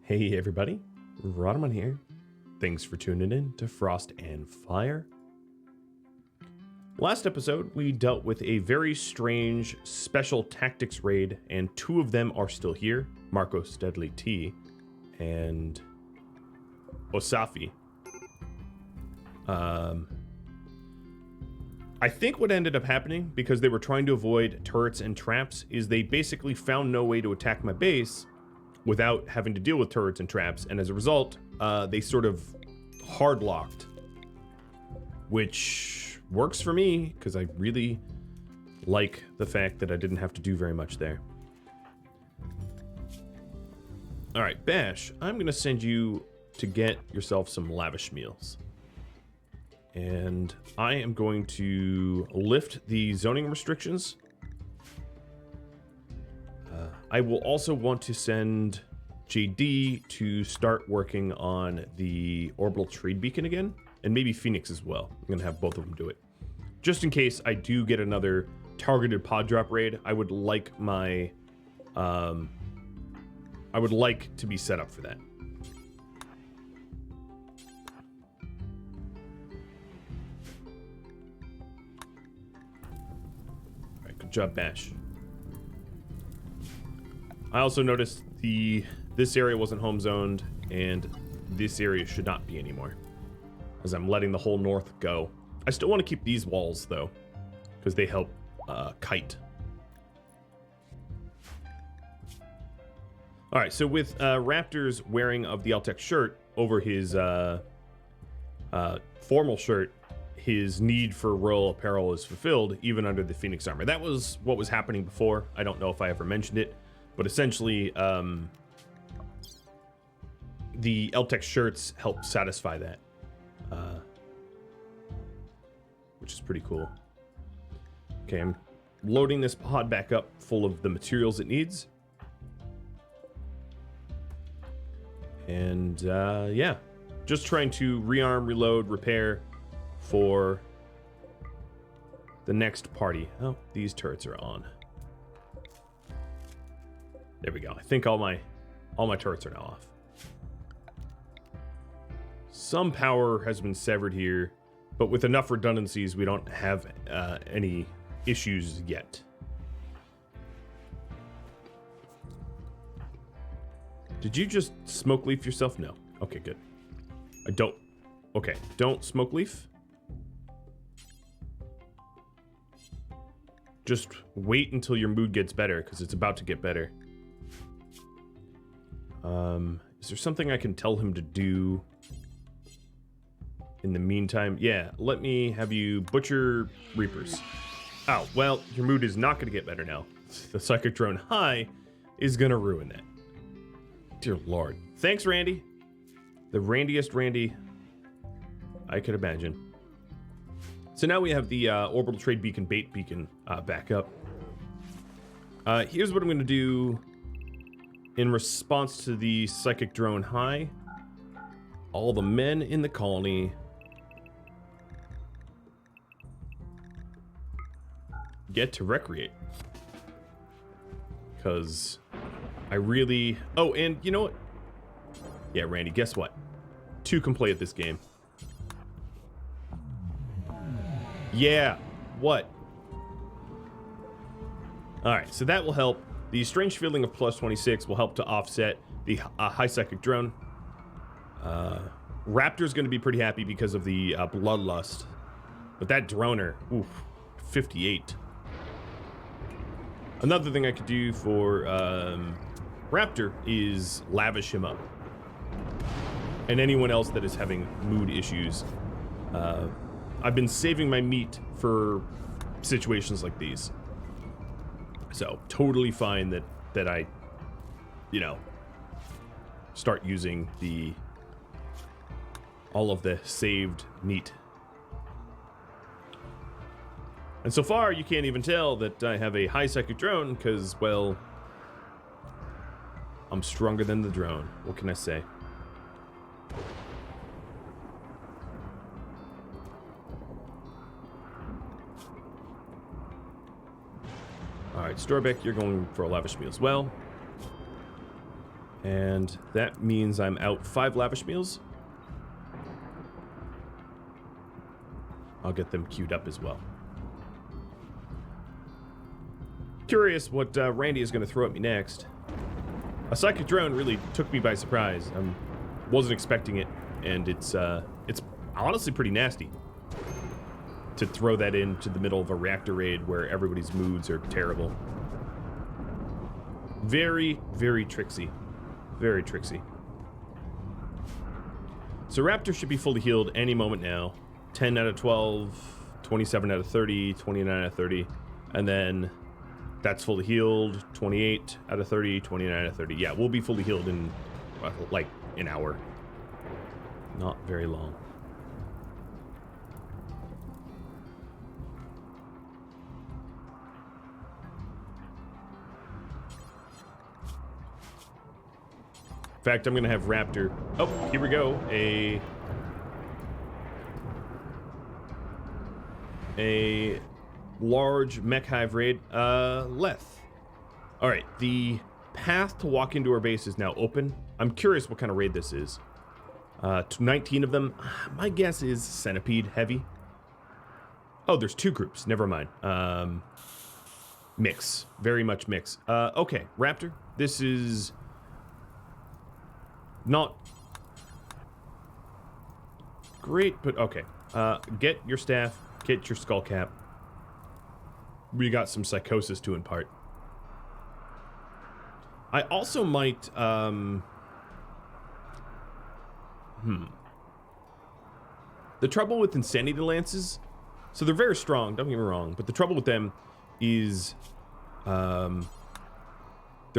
Hey everybody, Rhadamant here. Thanks for tuning in to Frost and Fire. Last episode, we dealt with a very strange special tactics raid, and two of them are still here, Marcos Deadly T and Osafi. I think what ended up happening, because they were trying to avoid turrets and traps, is they basically found no way to attack my base without having to deal with turrets and traps, and as a result, they sort of hard locked, which works for me because I really like the fact that I didn't have to do very much there. All right, Bash, I'm gonna send you to get yourself some lavish meals, and I am going to lift the zoning restrictions. I will also want to send JD to start working on the orbital trade beacon again, and maybe Phoenix as well. I'm gonna have both of them do it, just in case I do get another targeted pod drop raid. I would like my, I would like to be set up for that. All right, good job, Bash. I also noticed this area wasn't home zoned, and this area should not be anymore, as I'm letting the whole north go. I still want to keep these walls though, because they help kite. All right, so with Raptor's wearing of the Altec shirt over his formal shirt, his need for royal apparel is fulfilled even under the Phoenix armor. That was what was happening before. I don't know if I ever mentioned it, but essentially, the Altec shirts help satisfy that, which is pretty cool. Okay, I'm loading this pod back up full of the materials it needs. And yeah, just trying to rearm, reload, repair for the next party. Oh, these turrets are on. There we go. I think all my turrets are now off. Some power has been severed here, but with enough redundancies, we don't have any issues yet. Did you just smoke leaf yourself? No. Okay, good. I don't. Okay, don't smoke leaf. Just wait until your mood gets better, because it's about to get better. Is there something I can tell him to do in the meantime? Yeah, let me have you butcher Reapers. Oh, well, your mood is not going to get better now. The Psychic Drone High is going to ruin that. Dear Lord. Thanks, Randy. The randiest Randy I could imagine. So now we have the orbital trade beacon, bait beacon back up. Here's what I'm going to do. In response to the Psychic Drone High, all the men in the colony get to recreate. Because I really... Oh, and you know what? Yeah, Randy, guess what? Two can play at this game. Yeah, what? Alright, so that will help. The strange feeling of plus 26 will help to offset the high psychic drone. Raptor's going to be pretty happy because of the bloodlust. But that droner, oof, 58. Another thing I could do for Raptor is lavish him up. And anyone else that is having mood issues. I've been saving my meat for situations like these. So totally fine that I, you know, start using all of the saved meat. And so far, you can't even tell that I have a high psychic drone because, well, I'm stronger than the drone. What can I say? All right, Storbeck, you're going for a lavish meal as well. And that means I'm out 5 lavish meals. I'll get them queued up as well. Curious what Randy is going to throw at me next. A psychic drone really took me by surprise. I wasn't expecting it, and it's honestly pretty nasty to throw that into the middle of a reactor raid where everybody's moods are terrible. Very, very tricksy. Very tricksy. So Raptor should be fully healed any moment now. 10 out of 12, 27 out of 30, 29 out of 30, and then that's fully healed. 28 out of 30, 29 out of 30. Yeah, we'll be fully healed in like an hour. Not very long. In fact, I'm going to have Raptor... Oh, here we go. A large mech hive raid. Leth. Alright, the path to walk into our base is now open. I'm curious what kind of raid this is. 19 of them. My guess is centipede heavy. Oh, there's 2 groups. Never mind. Mix. Very much mix. Okay, Raptor. This is... not great, but okay. Get your staff, get your skull cap. We got some psychosis to impart. I also might, the trouble with Insanity Lances, so they're very strong, don't get me wrong, but the trouble with them is, they're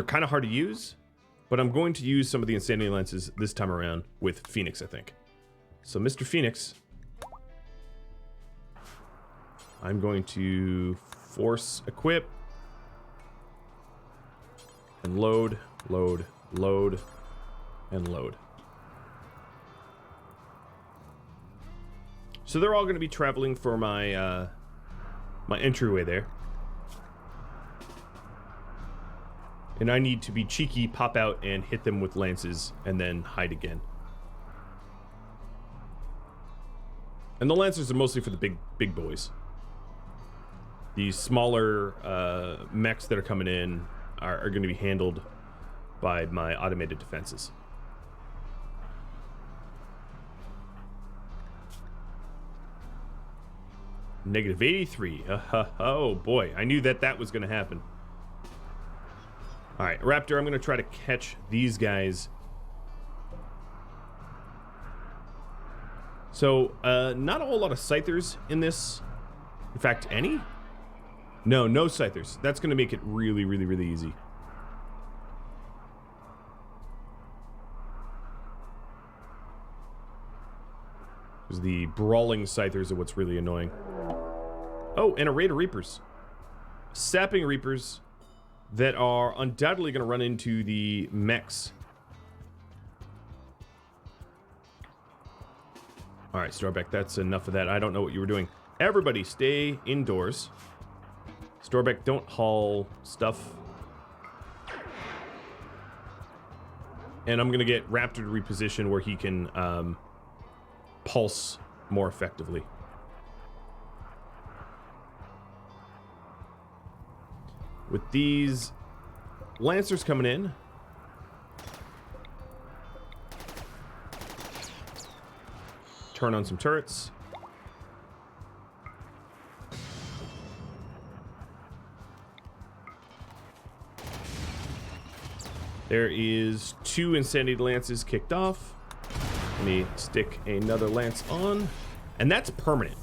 kind of hard to use. But I'm going to use some of the Insanity Lances this time around with Phoenix, I think. So, Mr. Phoenix, I'm going to force equip and load, load, load, and load. So they're all going to be traveling for my my entryway there. And I need to be cheeky, pop out, and hit them with lances, and then hide again. And the lancers are mostly for the big boys. These smaller mechs that are coming in are going to be handled by my automated defenses. Negative 83. Oh boy, I knew that was going to happen. Alright, Raptor, I'm going to try to catch these guys. So, not a whole lot of Scythers in this. In fact, any? No Scythers. That's going to make it really, really, really easy. Because the brawling Scythers are what's really annoying. Oh, and a raid of Reapers. Sapping Reapers that are undoubtedly going to run into the mechs. Alright, Starbeck, that's enough of that. I don't know what you were doing. Everybody stay indoors. Starbeck, don't haul stuff. And I'm going to get Raptor to reposition where he can pulse more effectively. With these Lancers coming in, turn on some turrets. There is 2 Insanity Lances kicked off. Let me stick another Lance on. And that's permanent.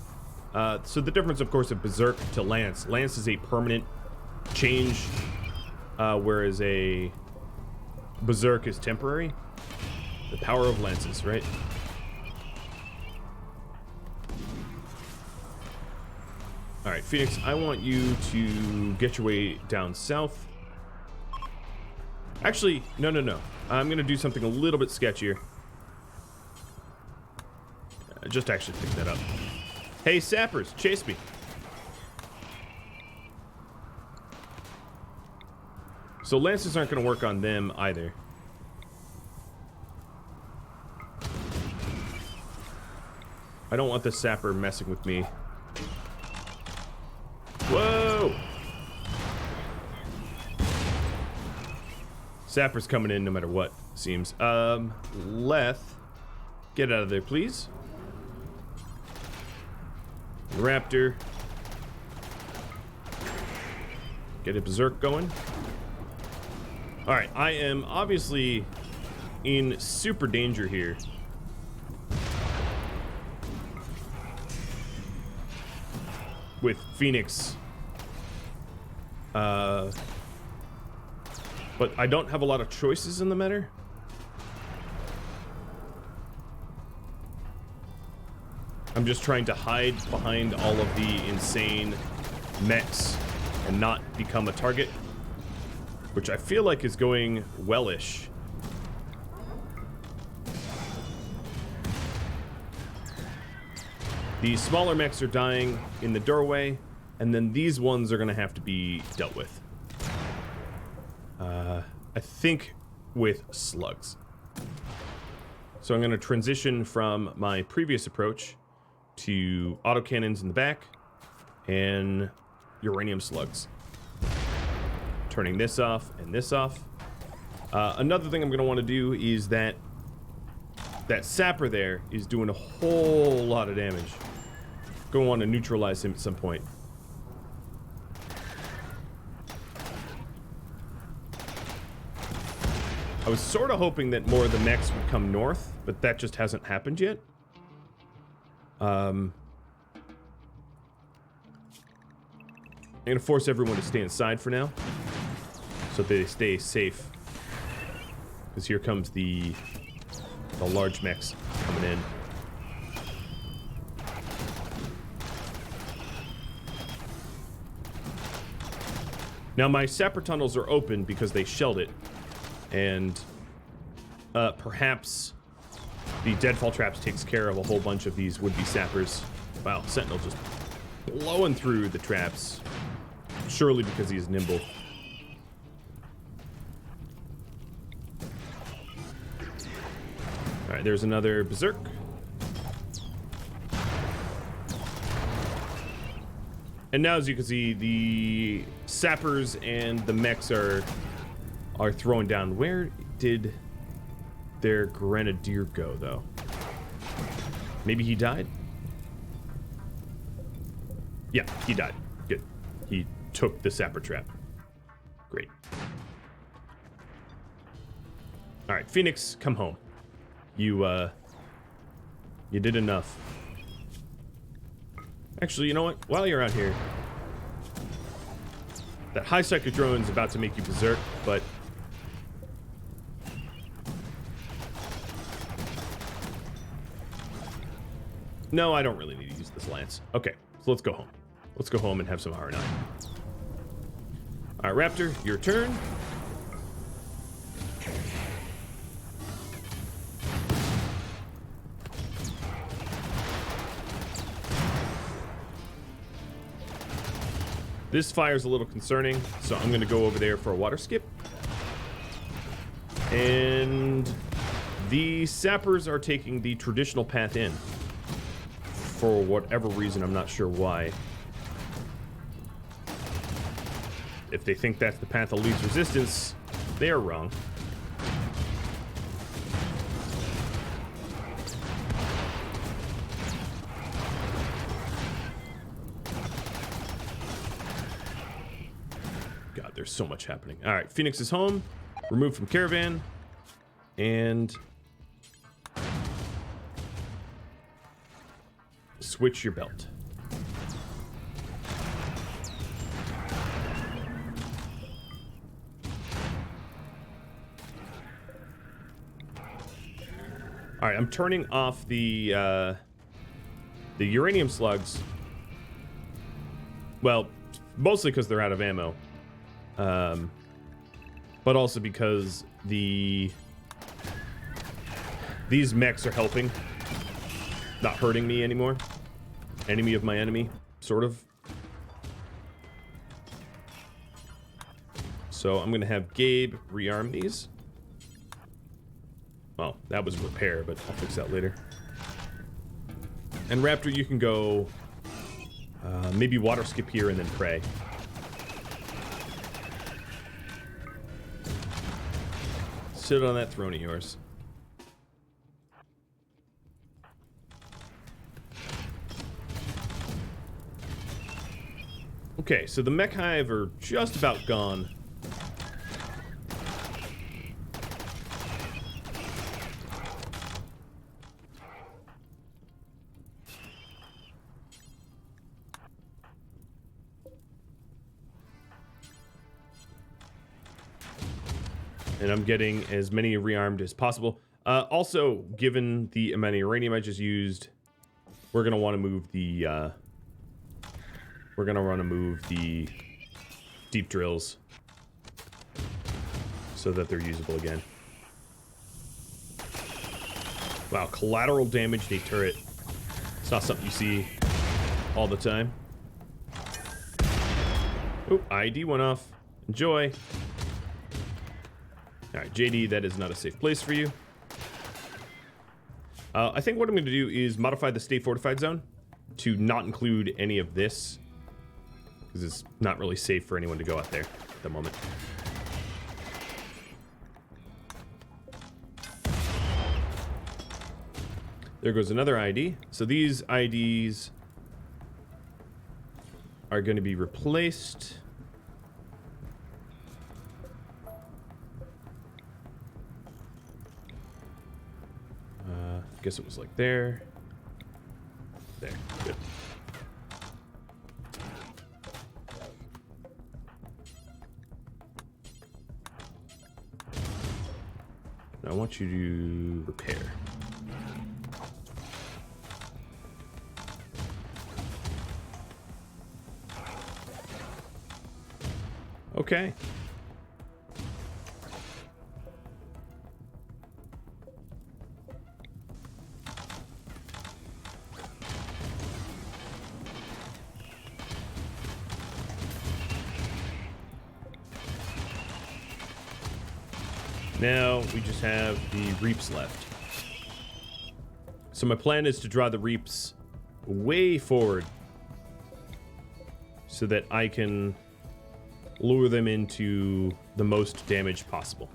So the difference, of course, of Berserk to Lance. Lance is a permanent change, whereas a Berserk is temporary. The power of Lances, right? Alright, Phoenix, I want you to get your way down south. Actually, no. I'm going to do something a little bit sketchier. Just actually pick that up. Hey, sappers, chase me. So Lancers aren't going to work on them either. I don't want the sapper messing with me. Whoa! Sapper's coming in no matter what, seems. Leth, get out of there, please. Raptor. Get a berserk going. Alright, I am obviously in super danger here. With Phoenix. But I don't have a lot of choices in the matter. I'm just trying to hide behind all of the insane mechs and not become a target, which I feel like is going wellish. The smaller mechs are dying in the doorway, and then these ones are gonna have to be dealt with. I think with slugs. So I'm gonna transition from my previous approach to autocannons in the back and uranium slugs. Turning this off and this off. Another thing I'm gonna want to do is that sapper there is doing a whole lot of damage. Gonna want to neutralize him at some point. I was sort of hoping that more of the mechs would come north, but that just hasn't happened yet. I'm gonna force everyone to stay inside for now, so that they stay safe. Because here comes the large mechs coming in. Now my sapper tunnels are open because they shelled it, and perhaps the deadfall traps takes care of a whole bunch of these would-be sappers. Wow, Sentinel just blowing through the traps, surely because he's nimble. All right, there's another berserk. And now, as you can see, the sappers and the mechs are throwing down. Where did their grenadier go, though? Maybe he died? Yeah, he died. Good. He took the sapper trap. Great. All right, Phoenix, come home. You did enough. Actually, you know what? While you're out here, that high psychic drone's about to make you berserk, but no, I don't really need to use this lance. Okay, so let's go home. Let's go home and have some R9. All right, Raptor, your turn. This fire's a little concerning, so I'm gonna go over there for a water skip. And the sappers are taking the traditional path in. For whatever reason, I'm not sure why. If they think that's the path of least resistance, they are wrong. There's so much happening. All right, Phoenix is home. Removed from caravan. And switch your belt. All right, I'm turning off the uranium slugs. Well, mostly because they're out of ammo. But also because these mechs are helping, not hurting me anymore. Enemy of my enemy, sort of. So I'm gonna have Gabe rearm these. Well, that was repair, but I'll fix that later. And Raptor, you can go maybe water skip here and then pray. Sit on that throne of yours. Okay, so the mech hive are just about gone. And I'm getting as many rearmed as possible. Also, given the amount of uranium I just used, we're gonna want to move the deep drills so that they're usable again. Wow, collateral damage to a turret. It's not something you see all the time. Oh, ID went off. Enjoy. Alright, JD, that is not a safe place for you. I think what I'm going to do is modify the stay fortified zone to not include any of this, because it's not really safe for anyone to go out there at the moment. There goes another ID. So these IDs are going to be replaced. Guess it was like there. There. Good. Now I want you to repair. Okay. Now we just have the reaps left. So my plan is to draw the reaps way forward so that I can lure them into the most damage possible.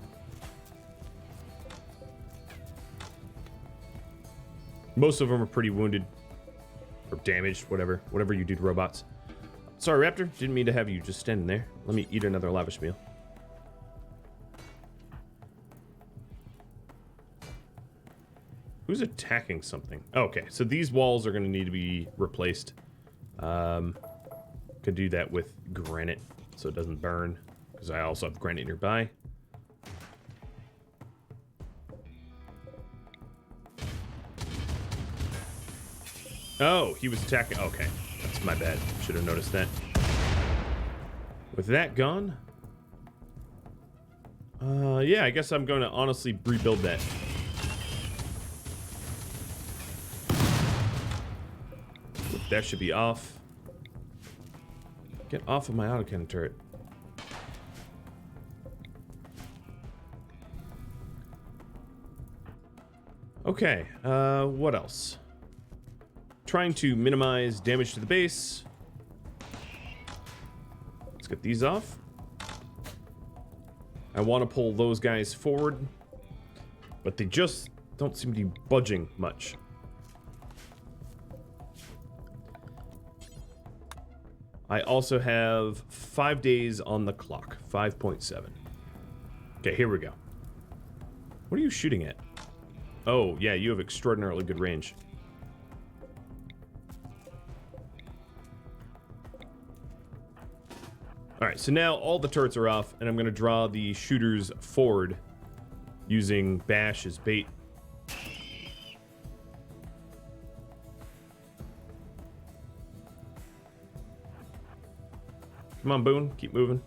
Most of them are pretty wounded or damaged, whatever you do to robots. Sorry, Raptor, didn't mean to have you just standing there. Let me eat another lavish meal. Who's attacking something? Oh, okay, so these walls are going to need to be replaced. Could do that with granite so it doesn't burn, because I also have granite nearby. Oh, he was attacking. Okay, that's my bad. Should have noticed that. With that gone, yeah, I guess I'm going to honestly rebuild that. That should be off. Get off of my autocannon turret. Okay, what else? Trying to minimize damage to the base. Let's get these off. I want to pull those guys forward, but they just don't seem to be budging much. I also have 5 days on the clock. 5.7. Okay, here we go. What are you shooting at? Oh, yeah, you have extraordinarily good range. Alright, so now all the turrets are off, and I'm going to draw the shooters forward using Bash as bait. Come on, Boone. Keep moving.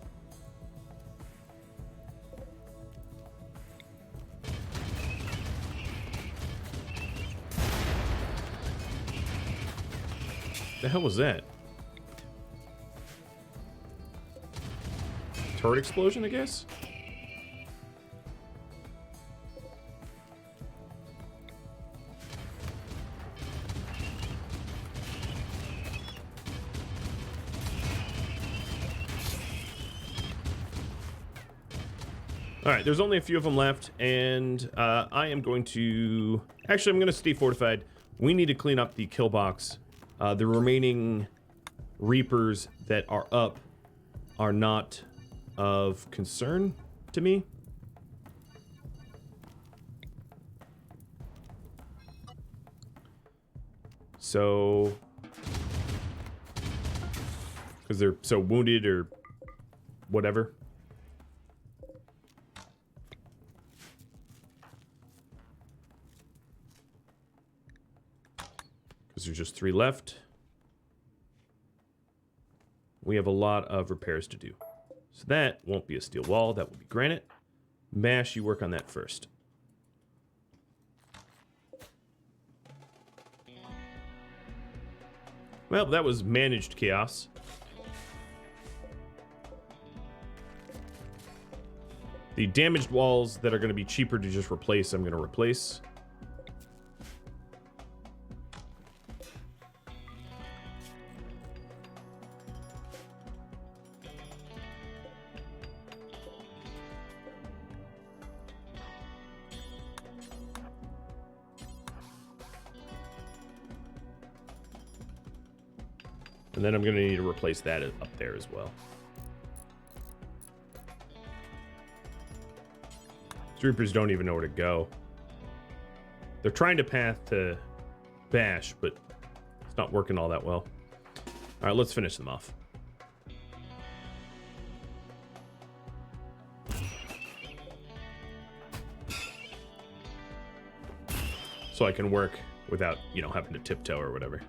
The hell was that? Turret explosion, I guess? All right, there's only a few of them left, and I am going to... Actually, I'm going to stay fortified. We need to clean up the kill box. The remaining Reapers that are up are not of concern to me. So... because they're so wounded or whatever. Because there's just 3 left. We have a lot of repairs to do. So that won't be a steel wall, that will be granite. Mash, you work on that first. Well, that was managed chaos. The damaged walls that are going to be cheaper to just replace, I'm going to replace. And then I'm going to need to replace that up there as well. Reapers don't even know where to go. They're trying to path to Bash, but it's not working all that well. All right, let's finish them off. So I can work without, you know, having to tiptoe or whatever.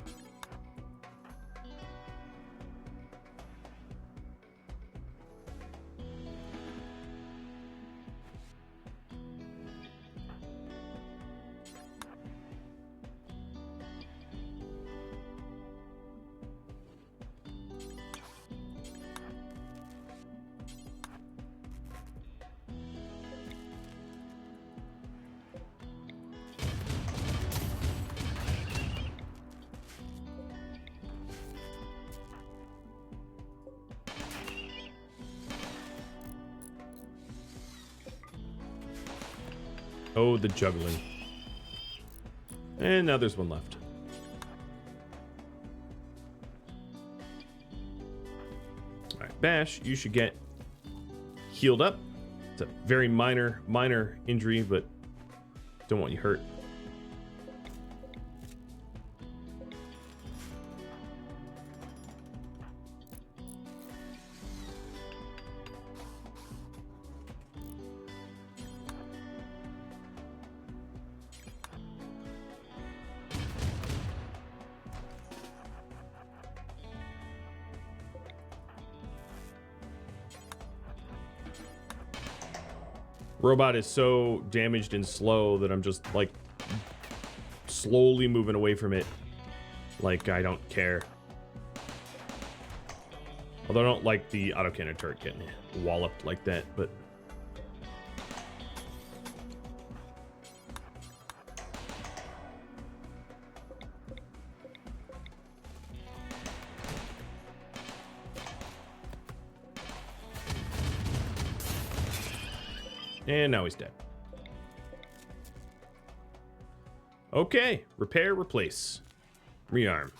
Oh, the juggling. And now there's one left. Alright, Bash, you should get healed up. It's a very minor injury, but don't want you hurt. Robot is so damaged and slow that I'm just, like, slowly moving away from it. Like, I don't care. Although I don't like the autocannon turret getting walloped like that, but... And now he's dead. Okay, repair, replace. Rearm.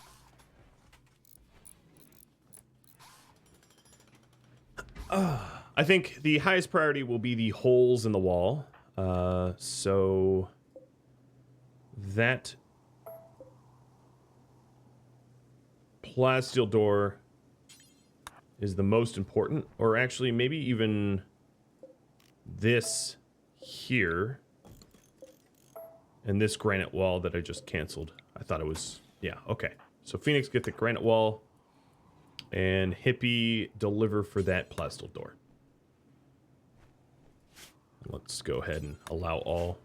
I think the highest priority will be the holes in the wall. So that plasteel door is the most important, or actually maybe even this here and this granite wall that I just canceled. I thought it was, yeah, okay. So Phoenix, get the granite wall, and Hippie, deliver for that plasteel door. Let's go ahead and allow all.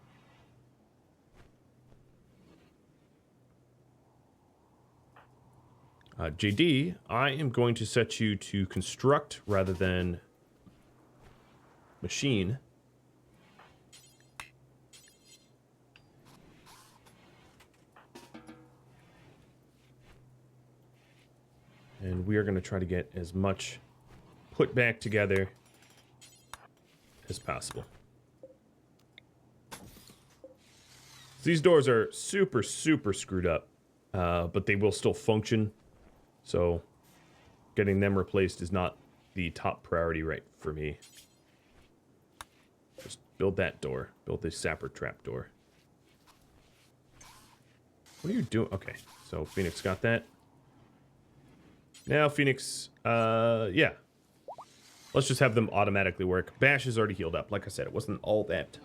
JD, I am going to set you to construct rather than machine. And we are going to try to get as much put back together as possible. These doors are super, super screwed up, but they will still function. So getting them replaced is not the top priority right for me. Just build that door. Build this sapper trap door. What are you doing? Okay, so Phoenix got that. Now Phoenix, yeah. Let's just have them automatically work. Bash is already healed up. Like I said, it wasn't all that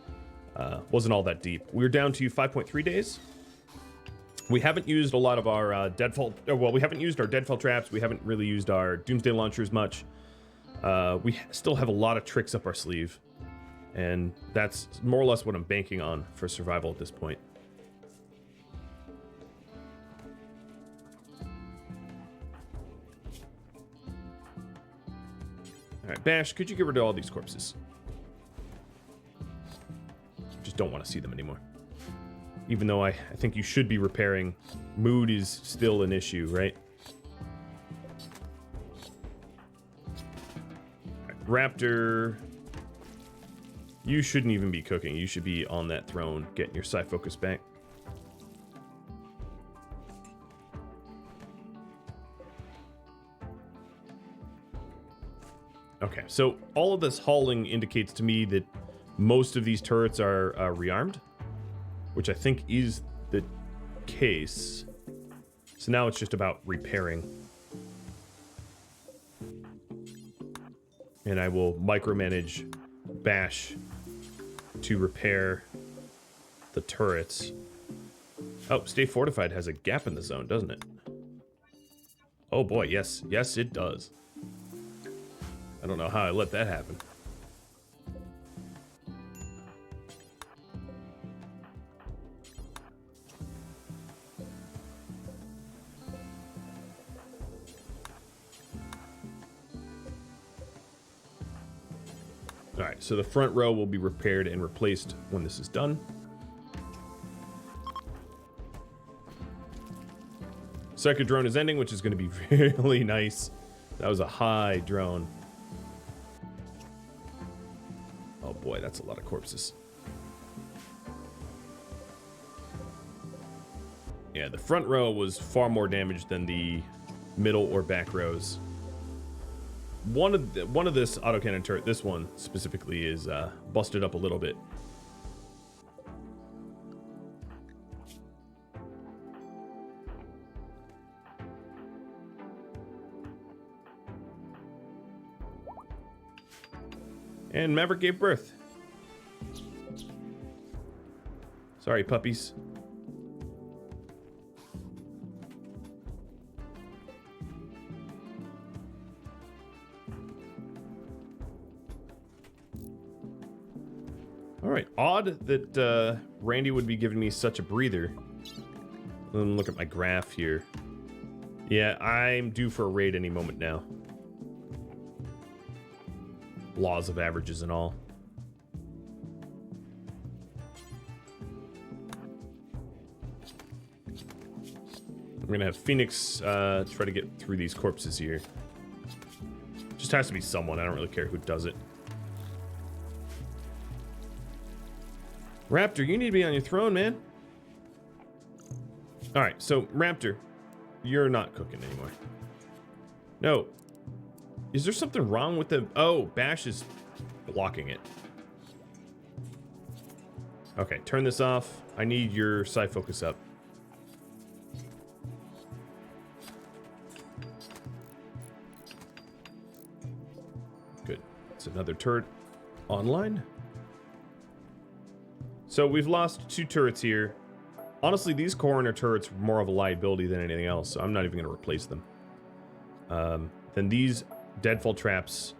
deep. We're down to 5.3 days. We haven't used a lot of our deadfall. Well, we haven't used our deadfall traps. We haven't really used our doomsday launchers much. We still have a lot of tricks up our sleeve, and that's more or less what I'm banking on for survival at this point. All right, Bash, could you get rid of all these corpses? Just don't want to see them anymore. Even though I think you should be repairing. Mood is still an issue, right? Right, Raptor, you shouldn't even be cooking. You should be on that throne, getting your psi focus back. Okay, so all of this hauling indicates to me that most of these turrets are rearmed, which I think is the case. So now it's just about repairing. And I will micromanage Bash to repair the turrets. Oh, Stay Fortified has a gap in the zone, doesn't it? Oh boy, yes. Yes, it does. I don't know how I let that happen. Alright, so the front row will be repaired and replaced when this is done. Second drone is ending, which is going to be really nice. That was a high drone. Oh boy, that's a lot of corpses. Yeah, the front row was far more damaged than the middle or back rows. One of this autocannon turret, this one specifically, is busted up a little bit. And Maverick gave birth. Sorry, puppies. Alright, odd that Randy would be giving me such a breather. Let me look at my graph here. Yeah, I'm due for a raid any moment now. Laws of averages and all. I'm gonna have Phoenix try to get through these corpses here. Just has to be someone. I don't really care who does it. Raptor, you need to be on your throne, man. Alright, so Raptor, you're not cooking anymore. No. Is there something wrong with the... Oh, Bash is blocking it. Okay, turn this off. I need your psi focus up. Good. It's another turret online. So we've lost 2 turrets here. Honestly, these coroner turrets are more of a liability than anything else, so I'm not even going to replace them. Then these deadfall traps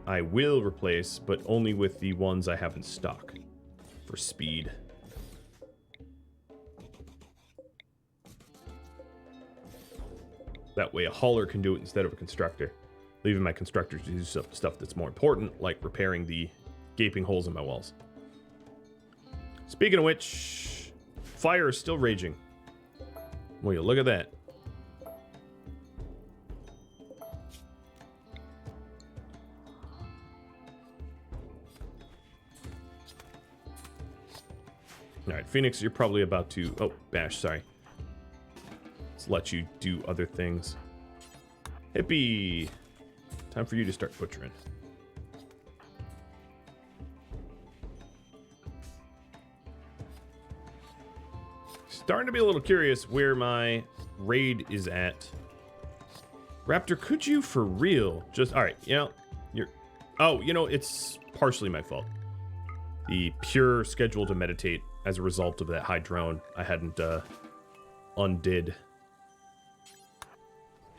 I will replace, but only with the ones I have in stock for speed. That way a hauler can do it instead of a constructor, leaving my constructors to do stuff that's more important, like repairing the gaping holes in my walls. Speaking of which, fire is still raging. Will you look at that? All right, Phoenix, you're probably about to... Oh, Bash, sorry. Let's let you do other things. Hippie! Time for you to start butchering. Starting to be a little curious where my raid is at. Raptor, could you for real just... All right, you know, you're... Oh, you know, it's partially my fault. The pure schedule to meditate as a result of that high drone I hadn't undid.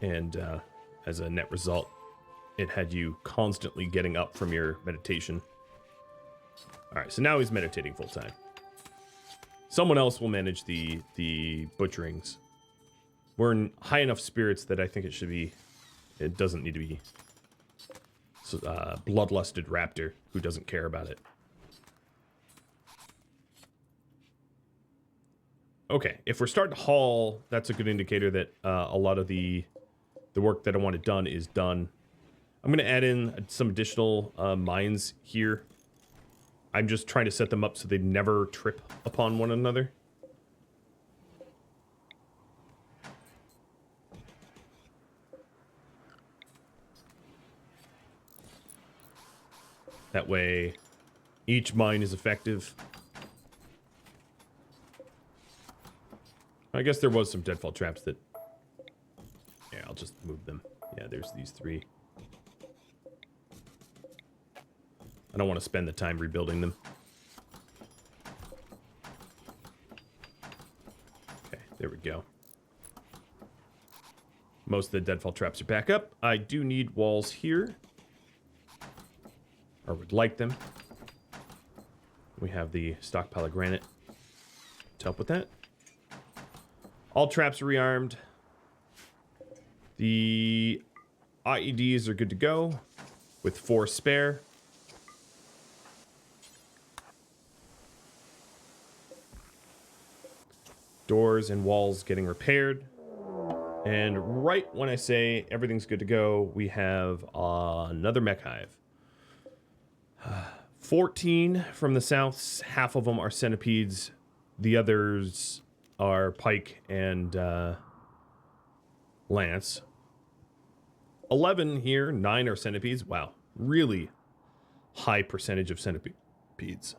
And as a net result, it had you constantly getting up from your meditation. All right, so now he's meditating full time. Someone else will manage the butcherings. We're in high enough spirits that I think it should be... It doesn't need to be bloodlusted raptor who doesn't care about it. Okay, if we're starting to haul, that's a good indicator that a lot of the work that I wanted done is done. I'm going to add in some additional mines here. I'm just trying to set them up so they never trip upon one another. That way, each mine is effective. I guess there was some deadfall traps that... Yeah, I'll just move them. Yeah, there's these three. I don't want to spend the time rebuilding them. Okay, there we go. Most of the deadfall traps are back up. I do need walls here. Or would like them. We have the stockpile of granite to help with that. All traps are rearmed. The IEDs are good to go with 4 spare. Doors and walls getting repaired. And right when I say everything's good to go, we have another mech hive. 14 from the south. Half of them are centipedes. The others are pike and lance. 11 here. 9 are centipedes. Wow. Really high percentage of centipedes.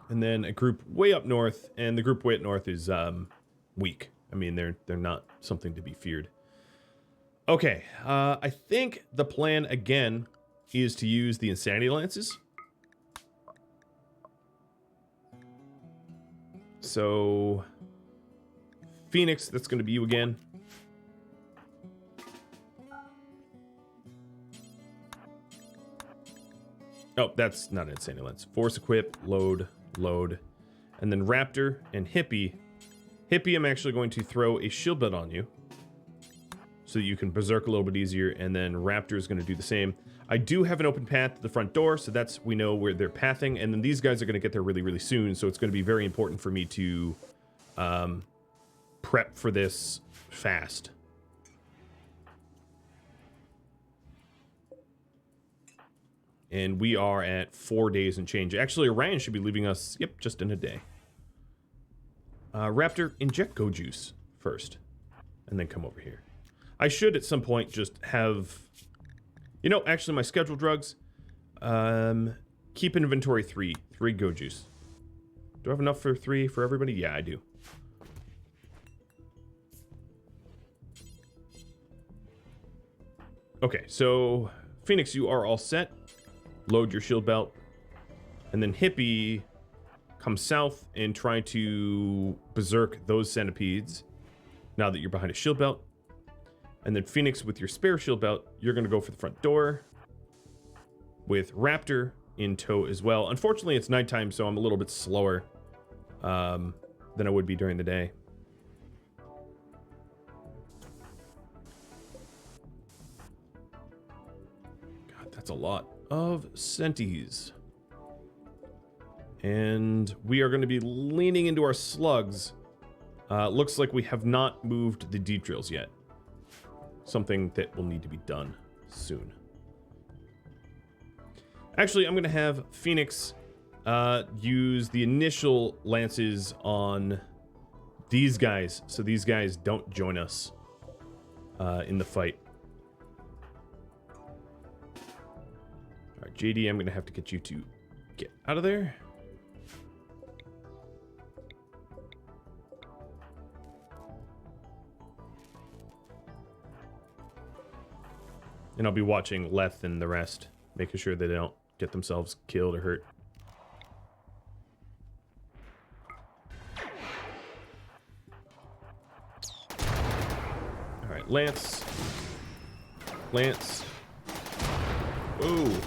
And then a group way up north, and the group way up north is weak. I mean, they're not something to be feared. Okay, I think the plan again is to use the insanity lances. So, Phoenix, that's going to be you again. Oh, that's not an insanity lance. Force equip, load. And then Raptor and Hippie. Hippie, I'm actually going to throw a shield belt on you so that you can berserk a little bit easier, and then Raptor is going to do the same. I do have an open path to the front door, so that's, we know where they're pathing, and then these guys are going to get there really, really soon, so it's going to be very important for me to prep for this fast. And we are at 4 days and change. Actually, Orion should be leaving us, yep, just in a day. Raptor, inject Go Juice first, and then come over here. I should at some point just have... You know, actually, my scheduled drugs, keep in inventory 3 Go Juice. Do I have enough for 3 for everybody? Yeah, I do. Okay, so Phoenix, you are all set. Load your shield belt. And then Hippie, come south and try to berserk those centipedes now that you're behind a shield belt. And then Phoenix, with your spare shield belt, you're going to go for the front door with Raptor in tow as well. Unfortunately, it's nighttime, so I'm a little bit slower than I would be during the day. God, that's a lot of centis. And we are going to be leaning into our slugs. Looks like we have not moved the deep drills yet. Something that will need to be done soon. Actually, I'm going to have Phoenix use the initial lances on these guys, so these guys don't join us in the fight. All right, JD, I'm gonna have to get you to get out of there. And I'll be watching Leth and the rest, making sure they don't get themselves killed or hurt. All right, Lance. Lance. Oh.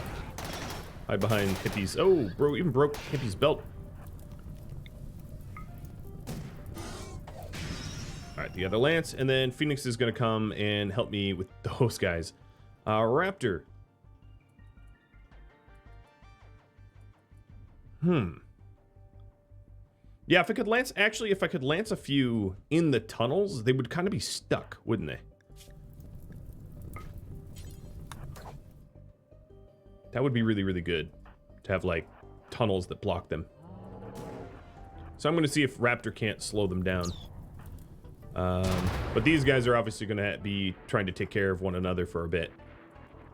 Hide behind Hippie's. Oh, bro, even broke Hippie's belt. All right, the other Lance, and then Phoenix is gonna come and help me with those guys. Raptor. Yeah, if I could lance, actually, if I could lance a few in the tunnels, they would kind of be stuck, wouldn't they? That would be really, really good to have, like, tunnels that block them. So I'm going to see if Raptor can't slow them down. But these guys are obviously going to be trying to take care of one another for a bit.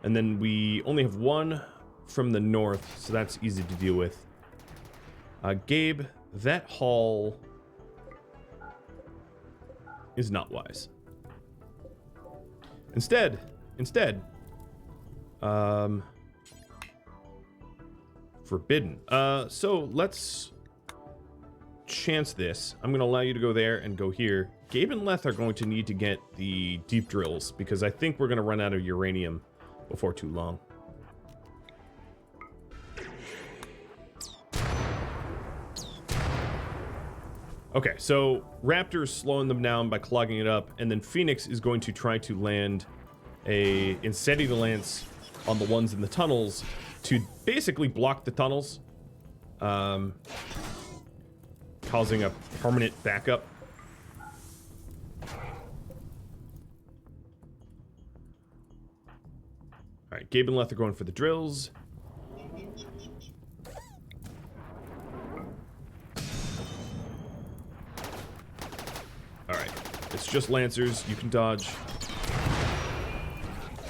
And then we only have one from the north, so that's easy to deal with. Gabe, that hall is not wise. Instead, forbidden. So let's chance this. I'm going to allow you to go there and go here. Gabe and Leth are going to need to get the deep drills because I think we're going to run out of uranium before too long. Okay, so Raptor's slowing them down by clogging it up, and then Phoenix is going to try to land a Incendiary Lance on the ones in the tunnels to basically block the tunnels, causing a permanent backup. All right, Gabe and Leth are going for the drills. All right, it's just Lancers. You can dodge.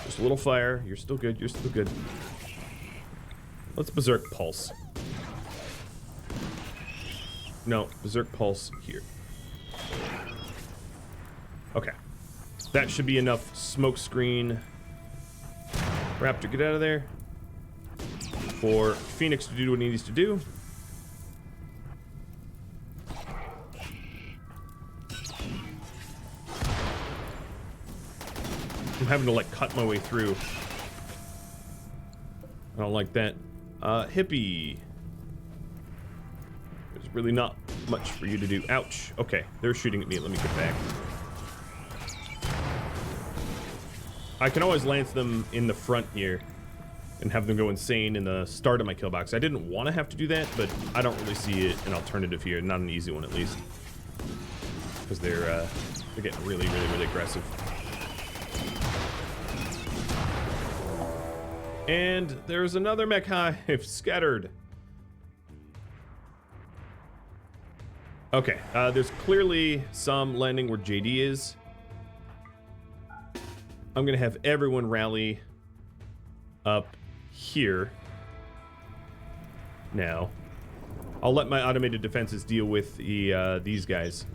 Just a little fire. You're still good. You're still good. Let's Berserk Pulse. No, Berserk Pulse here. Okay. That should be enough smoke screen. Raptor, get out of there. For Phoenix to do what he needs to do. I'm having to, like, cut my way through. I don't like that. Hippie. There's really not much for you to do. Ouch. Okay, they're shooting at me. Let me get back. I can always lance them in the front here and have them go insane in the start of my kill box. I didn't want to have to do that, but I don't really see it an alternative here. Not an easy one, at least. Because they're getting really, really, really aggressive. And there's another mech hive scattered. Okay, there's clearly some landing where JD is. I'm gonna have everyone rally up here. Now, I'll let my automated defenses deal with the these guys.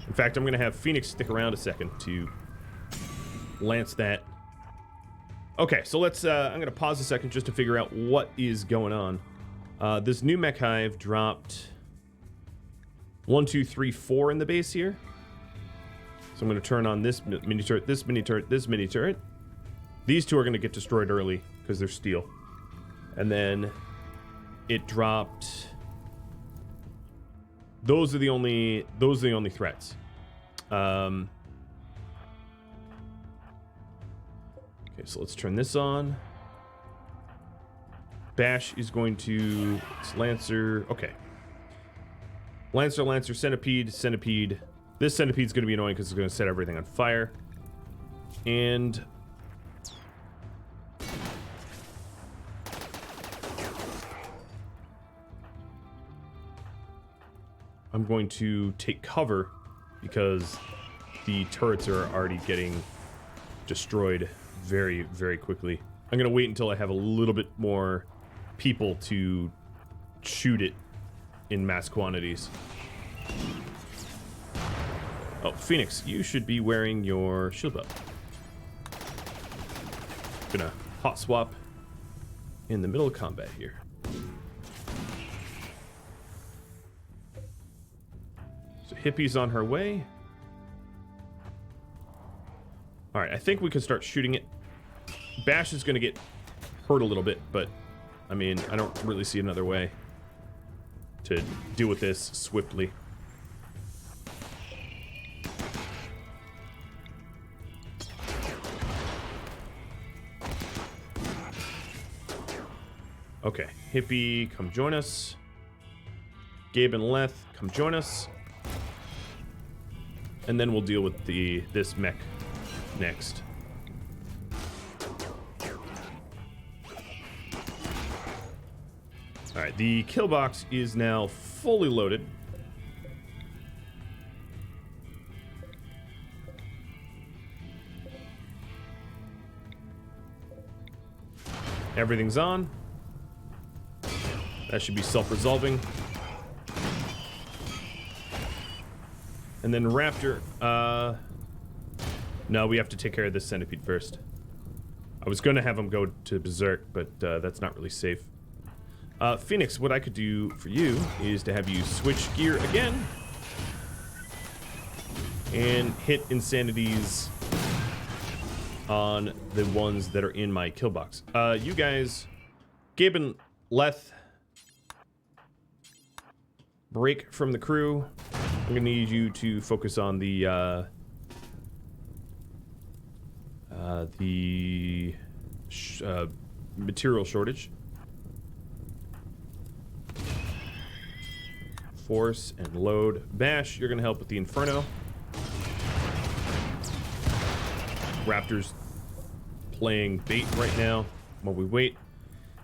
In fact, I'm gonna have Phoenix stick around a second to lance that. Okay, so let's, I'm gonna pause a second just to figure out what is going on. This new mech hive dropped 1, 2, 3, 4 in the base here. So I'm gonna turn on this mini turret, this mini turret, this mini turret. These two are gonna get destroyed early because they're steel. And then it dropped. Those are the only threats. Okay, so let's turn this on. Bash is going to... It's Lancer... Okay. Lancer, Lancer, Centipede, Centipede. This Centipede's going to be annoying because it's going to set everything on fire. And... I'm going to take cover because the turrets are already getting destroyed very, very quickly. I'm going to wait until I have a little bit more people to shoot it in mass quantities. Oh, Phoenix, you should be wearing your shield belt. Gonna hot swap in the middle of combat here. So Hippie's on her way. Alright, I think we can start shooting it. Bash is gonna get hurt a little bit, but I mean, I don't really see another way to deal with this swiftly. Okay, Hippie, come join us. Gabe and Leth, come join us. And then we'll deal with this mech next. Alright, the kill box is now fully loaded. Everything's on. That should be self-resolving. And then Raptor, no, we have to take care of this centipede first. I was gonna have him go to Berserk, but that's not really safe. Phoenix, what I could do for you is to have you switch gear again and hit Insanities on the ones that are in my kill box. You guys, Gabe and Leth, break from the crew. I'm gonna need you to focus on the material shortage. Force and load. Bash, you're gonna help with the Inferno. Raptor's playing bait right now while we wait.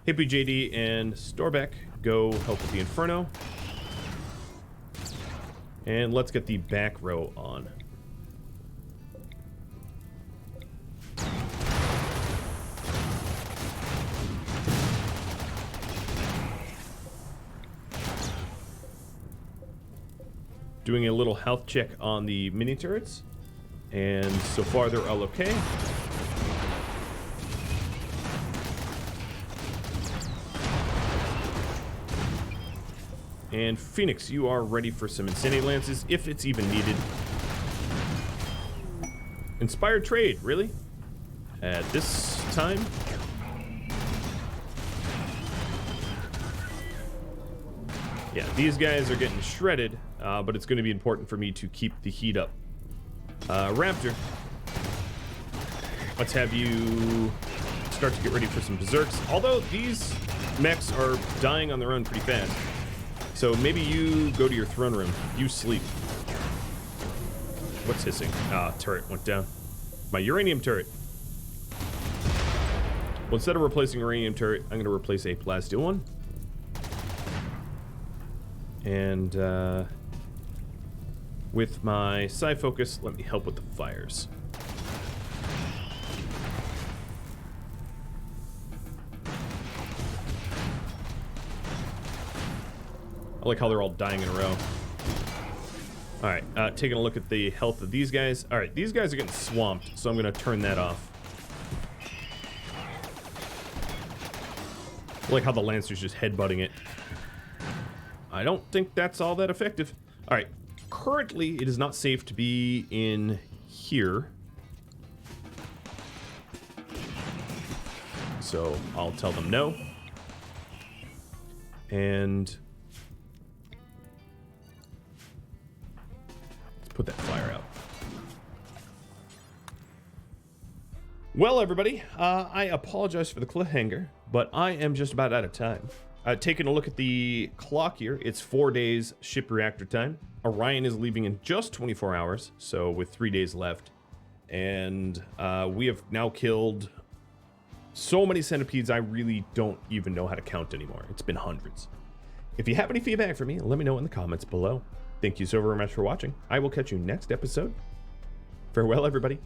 Hippie JD and Storbeck go help with the Inferno. And let's get the back row on. Doing a little health check on the mini turrets, and so far they're all okay. And Phoenix, you are ready for some Insanity Lances, if it's even needed. Inspired Trade, really? At this time? Yeah, these guys are getting shredded, but it's going to be important for me to keep the heat up. Raptor, let's have you start to get ready for some Berserks. Although these mechs are dying on their own pretty fast. So maybe you go to your throne room. You sleep. What's hissing? Ah, turret went down. My uranium turret. Well, instead of replacing uranium turret, I'm going to replace a plasteel one. And with my psi focus, let me help with the fires. I like how they're all dying in a row. Alright, taking a look at the health of these guys. Alright, these guys are getting swamped, so I'm going to turn that off. I like how the Lancer's just headbutting it. I don't think that's all that effective. Alright, currently it is not safe to be in here. So I'll tell them no. And let's put that fire out. Well, everybody, I apologize for the cliffhanger, but I am just about out of time. Taking a look at the clock here, it's 4 days ship reactor time. Orion is leaving in just 24 hours, so with 3 days left. And we have now killed so many centipedes, I really don't even know how to count anymore. It's been hundreds. If you have any feedback for me, let me know in the comments below. Thank you so very much for watching. I will catch you next episode. Farewell, everybody.